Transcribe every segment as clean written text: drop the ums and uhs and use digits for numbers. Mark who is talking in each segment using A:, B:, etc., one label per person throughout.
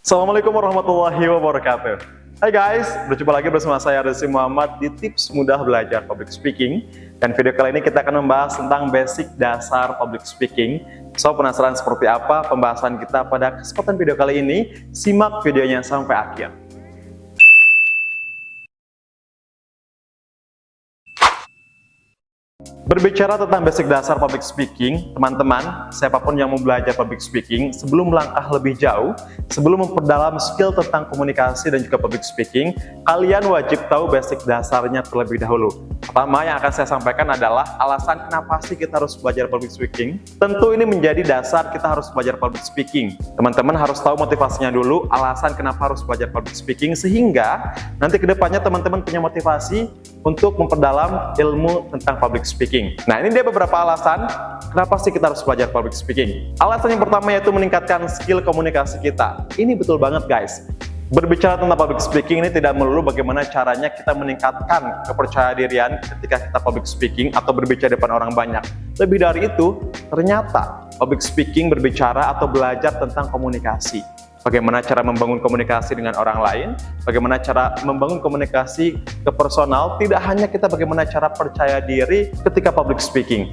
A: Assalamualaikum warahmatullahi wabarakatuh. Hai guys, berjumpa lagi bersama saya Rizky Muhammad di tips mudah belajar public speaking. Dan video kali ini kita akan membahas tentang basic dasar public speaking. So, penasaran seperti apa pembahasan kita pada kesempatan video kali ini? Simak videonya sampai akhir. Berbicara tentang basic dasar public speaking, teman-teman, siapapun yang mau belajar public speaking, sebelum melangkah lebih jauh, sebelum memperdalam skill tentang komunikasi dan juga public speaking, kalian wajib tahu basic dasarnya terlebih dahulu. Pertama yang akan saya sampaikan adalah alasan kenapa sih kita harus belajar public speaking. Tentu ini menjadi dasar kita harus belajar public speaking. Teman-teman harus tahu motivasinya dulu, alasan kenapa harus belajar public speaking, sehingga nanti kedepannya teman-teman punya motivasi untuk memperdalam ilmu tentang public speaking. Nah, ini dia beberapa alasan kenapa sih kita harus belajar public speaking. Alasan yang pertama yaitu meningkatkan skill komunikasi kita. Ini betul banget guys. Berbicara tentang public speaking ini tidak melulu bagaimana caranya kita meningkatkan kepercayaan ketika kita public speaking atau berbicara depan orang banyak. Lebih dari itu, ternyata public speaking berbicara atau belajar tentang komunikasi. Bagaimana cara membangun komunikasi dengan orang lain, bagaimana cara membangun komunikasi ke personal, tidak hanya kita bagaimana cara percaya diri ketika public speaking.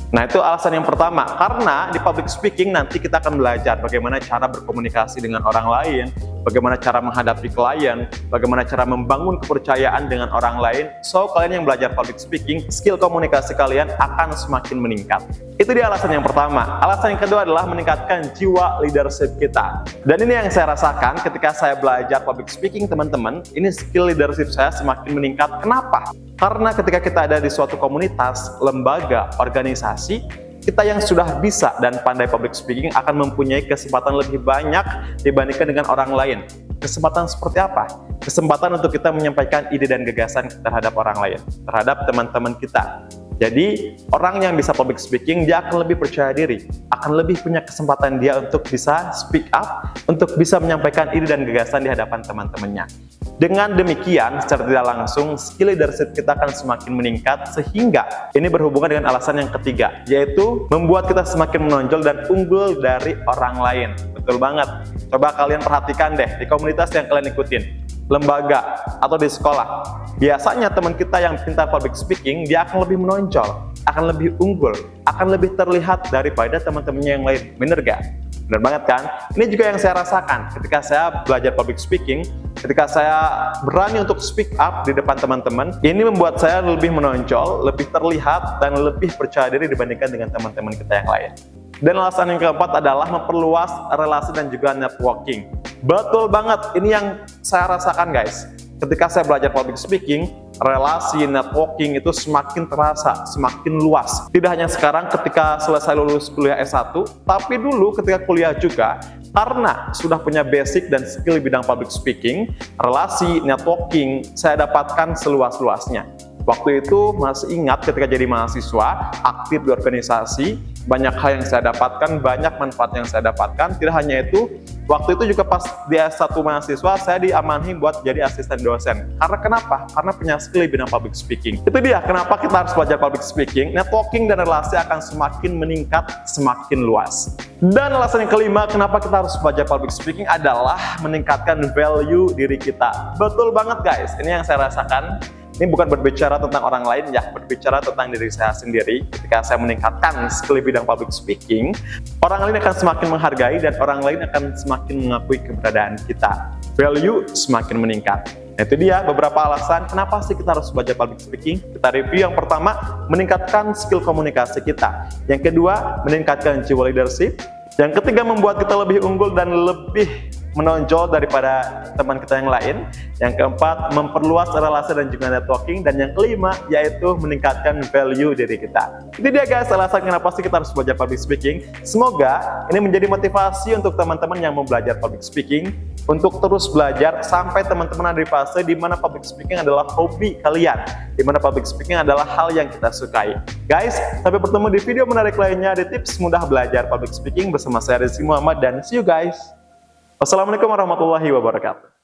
A: Nah, itu alasan yang pertama, karena di public speaking nanti kita akan belajar bagaimana cara berkomunikasi dengan orang lain, bagaimana cara menghadapi klien, bagaimana cara membangun kepercayaan dengan orang lain. So, kalian yang belajar public speaking, skill komunikasi kalian akan semakin meningkat. Itu dia alasan yang pertama. Alasan yang kedua adalah meningkatkan jiwa leadership kita. Dan ini yang saya rasakan ketika saya belajar public speaking, teman-teman. Ini skill leadership saya semakin meningkat. Kenapa? Karena ketika kita ada di suatu komunitas, lembaga, organisasi, kita yang sudah bisa dan pandai public speaking akan mempunyai kesempatan lebih banyak dibandingkan dengan orang lain. Kesempatan seperti apa? Kesempatan untuk kita menyampaikan ide dan gagasan terhadap orang lain, terhadap teman-teman kita. Jadi, orang yang bisa public speaking, dia akan lebih percaya diri, akan lebih punya kesempatan dia untuk bisa speak up, untuk bisa menyampaikan ide dan gagasan di hadapan teman-temannya. Dengan demikian, secara tidak langsung, skill leadership kita akan semakin meningkat, sehingga ini berhubungan dengan alasan yang ketiga, yaitu membuat kita semakin menonjol dan unggul dari orang lain. Betul banget. Coba kalian perhatikan deh, di komunitas yang kalian ikutin, lembaga, atau di sekolah. Biasanya teman kita yang pintar public speaking, dia akan lebih menonjol, akan lebih unggul, akan lebih terlihat daripada teman-temannya yang lain. Bener gak? Bener banget kan? Ini juga yang saya rasakan ketika saya belajar public speaking, ketika saya berani untuk speak up di depan teman-teman. Ini membuat saya lebih menonjol, lebih terlihat, dan lebih percaya diri dibandingkan dengan teman-teman kita yang lain. Dan alasan yang keempat adalah memperluas relasi dan juga networking. Betul banget, ini yang saya rasakan guys. Ketika saya belajar public speaking, relasi, networking itu semakin terasa, semakin luas. Tidak hanya sekarang ketika selesai lulus kuliah S1, tapi dulu ketika kuliah juga, karena sudah punya basic dan skill di bidang public speaking, relasi, networking, saya dapatkan seluas-luasnya. Waktu itu masih ingat ketika jadi mahasiswa, aktif di organisasi, banyak hal yang saya dapatkan, banyak manfaat yang saya dapatkan. Tidak hanya itu, waktu itu juga pas di S1 mahasiswa, saya diamanahi buat jadi asisten dosen. Karena kenapa? Karena punya skill di bidang public speaking. Itu dia kenapa kita harus belajar public speaking. Networking dan relasi akan semakin meningkat, semakin luas. Dan alasan yang kelima, kenapa kita harus belajar public speaking adalah meningkatkan value diri kita. Betul banget guys, ini yang saya rasakan. Ini bukan berbicara tentang orang lain ya, berbicara tentang diri saya sendiri. Ketika saya meningkatkan skill di bidang public speaking, orang lain akan semakin menghargai dan orang lain akan semakin mengakui keberadaan kita. Value semakin meningkat. Nah, itu dia beberapa alasan kenapa sih kita harus belajar public speaking. Kita review. Yang pertama, meningkatkan skill komunikasi kita. Yang kedua, meningkatkan jiwa leadership. Yang ketiga, membuat kita lebih unggul dan lebih menonjol daripada teman kita yang lain. Yang keempat, memperluas relasi dan juga networking. Dan yang kelima, yaitu meningkatkan value diri kita. Itu dia guys alasan kenapa sih kita harus belajar public speaking. Semoga ini menjadi motivasi untuk teman-teman yang mau belajar public speaking, untuk terus belajar sampai teman-teman ada di fase di mana public speaking adalah hobi kalian, di mana public speaking adalah hal yang kita sukai. Guys, sampai bertemu di video menarik lainnya di tips mudah belajar public speaking bersama saya Rizky Muhammad, dan see you guys. Wassalamualaikum warahmatullahi wabarakatuh.